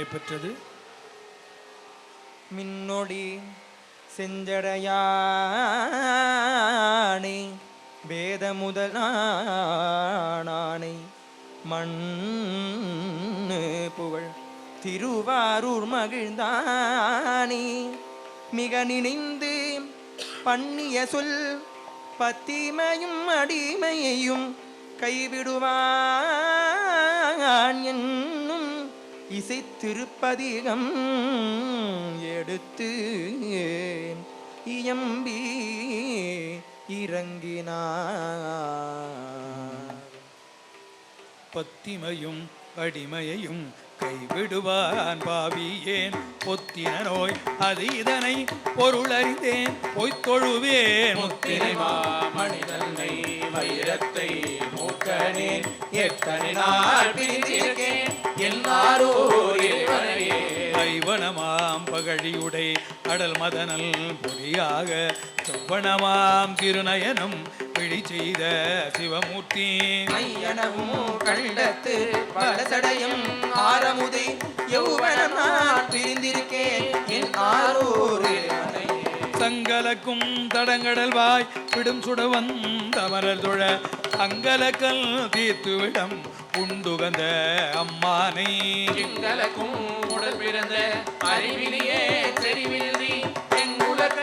பெற்றது. மின்னொடி செஞ்சடையானை வேத முதலானை மண் புகழ் திருவாரூர் மகிழ்ந்தானே மிக நினைந்து பண்ணிய சொல் பத்திமையும் அடிமையையும் கைவிடுவான் என்னும் இசை திருப்பதிகம் எடுத்து இயம்பி இறங்கினார். பத்திமையும் அடிமையையும் கைவிடுவான் பாவியேன் பொத்தின நோய் அது இதனை பொருளறிந்தேன் பொய்த்தொழுவேன் முத்தினை மாமணிதன்னை வைரத்தை மூக்கனேன் எத்தனை நாள் பிரிந்திருக்கேன் எல்லாரோ ஐவனமாம் பகழியுடை அடல் மதனல் பொடியாக செவ்வனமாம் திருநயனம் பிடி செய்த சிவமூர்த்தி ஐயனவும் கண்டத்து வலசடையும் ஆரமுதை யௌவனமான் பிரிந்திருக்கேன் என் ஆரோர் சங்கலக்கும் தடங்கடல் வாய் விடும் சுடவன் தமரர் தொழ அங்கலக்கல் தீர்த்துவிடம் உண்டுகந்த அம்மானை எங்கலக்கும் உடல் பிறந்த அறிவிலியே தெரிவில்லை எங்குலக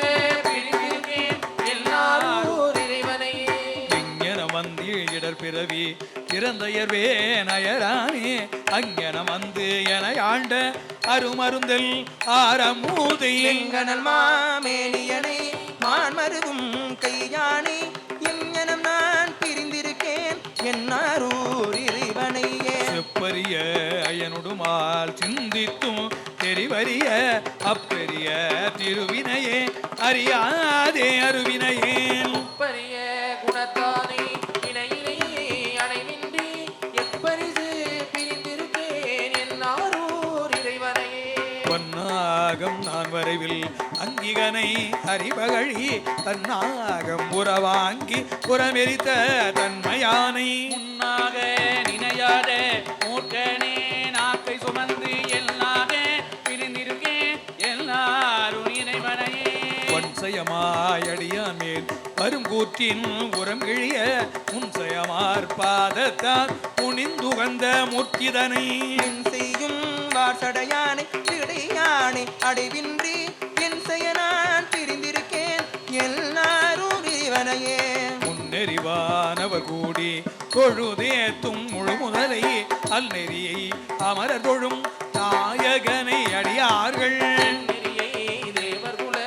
பிரிந்திருக்கேன் எல்லாரோர் இறைவனையே இங்கன வந்து இடர் பிறவி திறந்தையர்வே நயரானே அங்கன வந்து என ஆண்ட அருமருந்தல் ஆரமூதை எங்கனல் மாமேனியனை மான்மருவும் கையானே எங்கனம் நான் பிரிந்திருக்கேன் என்னாரூர் இறைவனையே செப்பரிய அயனுடுமால் சிந்தித்தும் தெரிவரிய அப்பெரிய திருவினையே அறியாதே அருவினையே உப்பரிய குணத்தானே இணையிலே அணைவின்றி எப்பரிசு பிரிந்திருக்கேன் என்னாரூர் இறைவனையே பொன்னாகம் நான் வரைவில் அங்கிகனை அறிபகழி தன்னாகம் உறவாங்கி புறமெரித்த தன்மையானை முன்னாக நினையாத மூர்க்கனே நாக்கை சுமந்து எல்லாக பிரிந்திருக்கேன் எல்லாரும் இறைவனையே பொன்சயமாயடியான் மேல் வரும் கூற்றின் உரம் கிழிய முன்சயமார் பாதத்தால் புனிந்துகந்த முத்திதனை செய்யும் வாசடையானை இடையானை அடைவின்றி என் செயனான் பிரிந்திருக்கேன் எல்லாரும் இறைவனையே முன்னெறிவானவர் கூடி தொழுதேத்தும் முழு முதலை அல்லெறியை அமரர் தொழும் நாயகனை அடியார்கள் தேவர் குல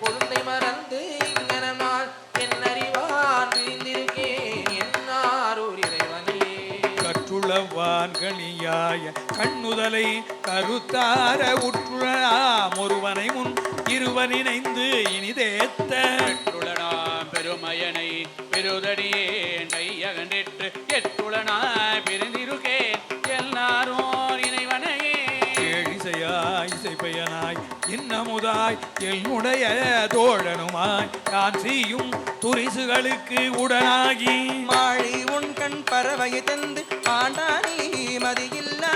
கொழுந்தை மறந்து இங்கனால் என் அறிவான் பிரிந்திருக்கேன் என்னாரூர் இறைவனையே கற்றுளவான் கணியாய கண்ணுதலை கருத்தார உற்றுழாம் ஒருவனை முன் இருவனிணைந்து இனிதேத்த எட்டுளனாம் பெருமயனை பெருதடியே கையகண்டிற்று எட்டுளனாய் பிரிந்திருக்கேன் எல்லாரும் இறைவனையே கேழிசையாய் இசைப்பயனாய் இன்னமுதாய் என்னுடைய தோழனுமாய் நான் செய்யும் துரிசுகளுக்கு உடனாகி மாழி உன் கண் பறவையை தந்து ஆண்டானே மதியில்லா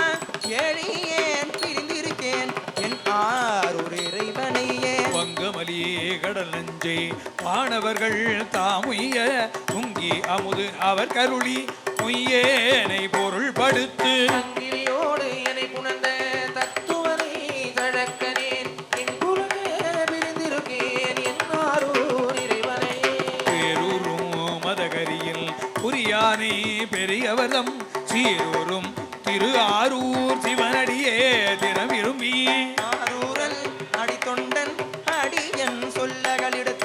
ஏழியேன் பிரிந்திருக்கேன் என் ஆரூர் இறைவனையே வங்கமலியே கடல் நஞ்சை வானவர்கள் தாமுய்ய துங்கி அமுது அவர் கருளி பொய்யேனை பொருள் படுத்து அங்கிரியோடு என்னை புணர்ந்த தத்துவனை தழக்கனேன் என் குலக பிரிந்திருக்கேன் என் ஆரூர் இறைவனையே பேரூரும் மதகரியில் புரியானே பெரியவரம் சீரூரும் திரு ஆரூர் சிவனடியே தினம் விரும்பி ஆரூரல் அடித்தொண்டன் அடியன் சொல்லகளிடத்து